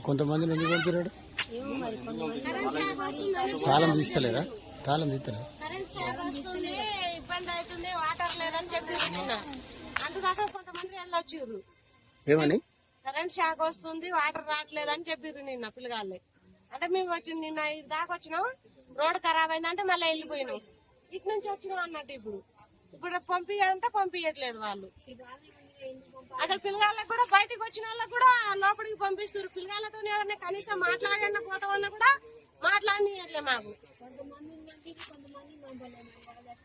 కొంతమంది ఎందుకు పంపిరాడు? తాళం తీస్తలేరా? తాళం తీస్తలేరా? ఇబ్బంది అవుతుంది, వాటర్ లేదని చెప్పి అందుకోసం కొంతమంది వెళ్ళొచ్చారు. ఏమని? కరెంట్ షాక్ వస్తుంది, వాటర్ రావట్లేదని చెప్పారు నిన్న పిల్లగాళ్ళే. అంటే మేము వచ్చి నిన్న దాకా వచ్చినాం, రోడ్ ఖరాబ్ అయిందంటే మళ్ళీ వెళ్ళిపోయినాం. ఇటు నుంచి వచ్చినాం అన్నట్టు. ఇప్పుడు పంపించాలంటే పంపించట్లేదు వాళ్ళు. అసలు పిల్లగాళ్ళకి కూడా బయటకు వచ్చిన వాళ్ళకి కూడా లోపలికి పంపిస్తారు. పిల్లగాళ్ళతో ఎవరైనా కనీసం మాట్లాడిన పోతామన్నా కూడా మాట్లాడనియట్లే మాకు.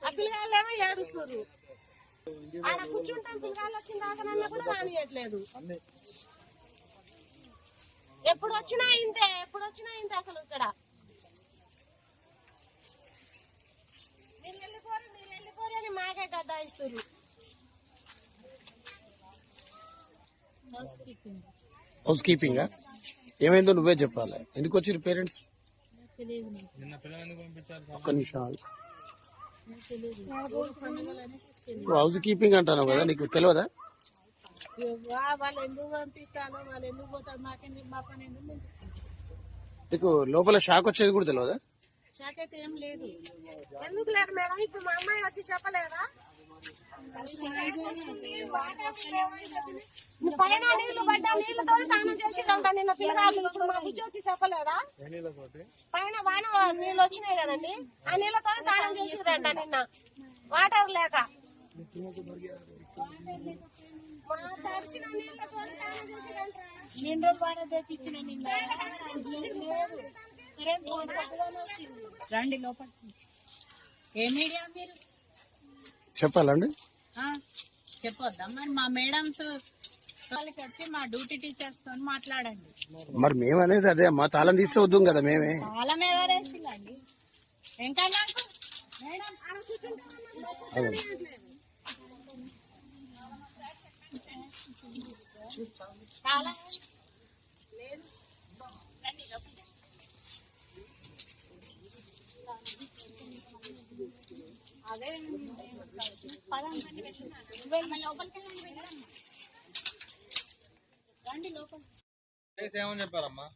ఆ పిల్లగాళ్ళు ఏమో ఏడుస్తారు. ఆడ కూర్చుంటాం, పిల్లగాళ్ళు వచ్చిన దాకానన్నా కూడా రానియట్లేదు. ఎప్పుడు వచ్చినా ఇంతే అసలు ఇక్కడ మీరు వెళ్ళిపోరు అని మాకే గద్దాయిస్తారు. హౌస్ కీపింగ్ ఏమైందో నువ్వే చెప్పాలి. ఎందుకు వచ్చారు పేరెంట్స్? ఒక్క నిమిషం. హౌస్ కీపింగ్ అంటాను కదా, నీకు తెలియదా? వాళ్ళు ఎందుకు పంపిస్తారో, వాళ్ళు ఎందుకు పోతారు, మా పని ఎందుకు. నీకు లోపల షాక్ వచ్చేది కూడా తెలియదా? షాక్ అయితే ఏం లేదు. ఎందుకు లేదు మేడం? ఇప్పుడు మా అమ్మాయి వచ్చి చెప్పలేదా? పైన నీళ్లు పడ్డా, నీళ్లతో తానం చేసిరంట నిన్న పిల్లగాళ్ళు. ఇప్పుడు మా బుజ్జి వచ్చి చెప్పలేదా? పైన వాన నీళ్ళు వచ్చినాయి కదండి, ఆ నీళ్లతో తానం చేసిరంట నిన్న, వాటర్ లేక. తడిచిన నీళ్లతో తానం చేసిరంట. నిండు వాన తెప్పించిన నిన్న రండి లోపలికి. ఏ మీడియా మీరు చెప్పాలండి? చెప్పొద్దా మరి? మా మేడమ్స్ వాళ్ళకి వచ్చి మా డ్యూటీ టీచర్స్ తో మాట్లాడండి. మరి మేము అనేది అదే, మా తాళం తీస్తే వద్దు కదా. మేమే తాళం ఎవరేసిందండి? వెంకయ్య మేడం తాళం లేదు. రండి లోపలికి. అదే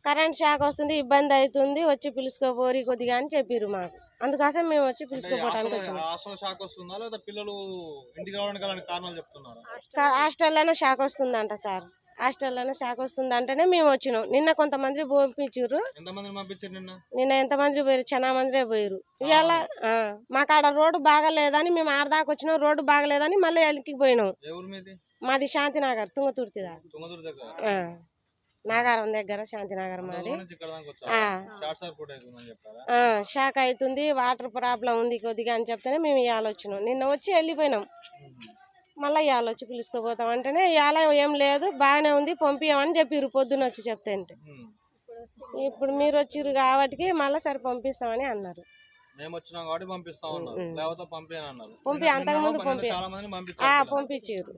కరెంట్ షాక్ వస్తుంది, ఇబ్బంది అవుతుంది, వచ్చి పిలుచుకోపోరి కొద్దిగా అని చెప్పారు మాకు. అందుకోసం మేము వచ్చి పిలుచుకోపోవడానికి వచ్చాము. హాస్టల్లోనే షాక్ వస్తుందంట సార్. హాస్టల్లోనే షాక్ వస్తుంది అంటేనే మేము వచ్చినాం. నిన్న కొంతమంది పంపించారు. నిన్న ఎంతమంది పోయారు? చాలా మంది పోయారు. ఇవాళ మాకు ఆడ రోడ్డు బాగాలేదని మేము ఆడదాకా వచ్చినాం. రోడ్డు బాగలేదని మళ్ళీ వెళ్ళకి పోయినాం. మాది శాంతినగర్, తుంగతుర్తి నాగారం దగ్గర శాంతినగర్ మాది. షాక్ అవుతుంది, వాటర్ ప్రాబ్లం ఉంది కొద్దిగా అని చెప్తేనే మేము ఇవాళ వచ్చినాం. నిన్న వచ్చి వెళ్ళిపోయినాం, మళ్ళీ ఇవాళ వచ్చి పిలుచుకోపోతాం అంటేనే ఇవాళ ఏం లేదు, బాగానే ఉంది, పంపించమని చెప్పారు పొద్దున్న వచ్చి చెప్తే. ఇప్పుడు మీరు వచ్చిర్రు కాబట్టి మళ్ళీ సరే పంపిస్తామని అన్నారు. పంపి అంతకుముందు పంపించారు.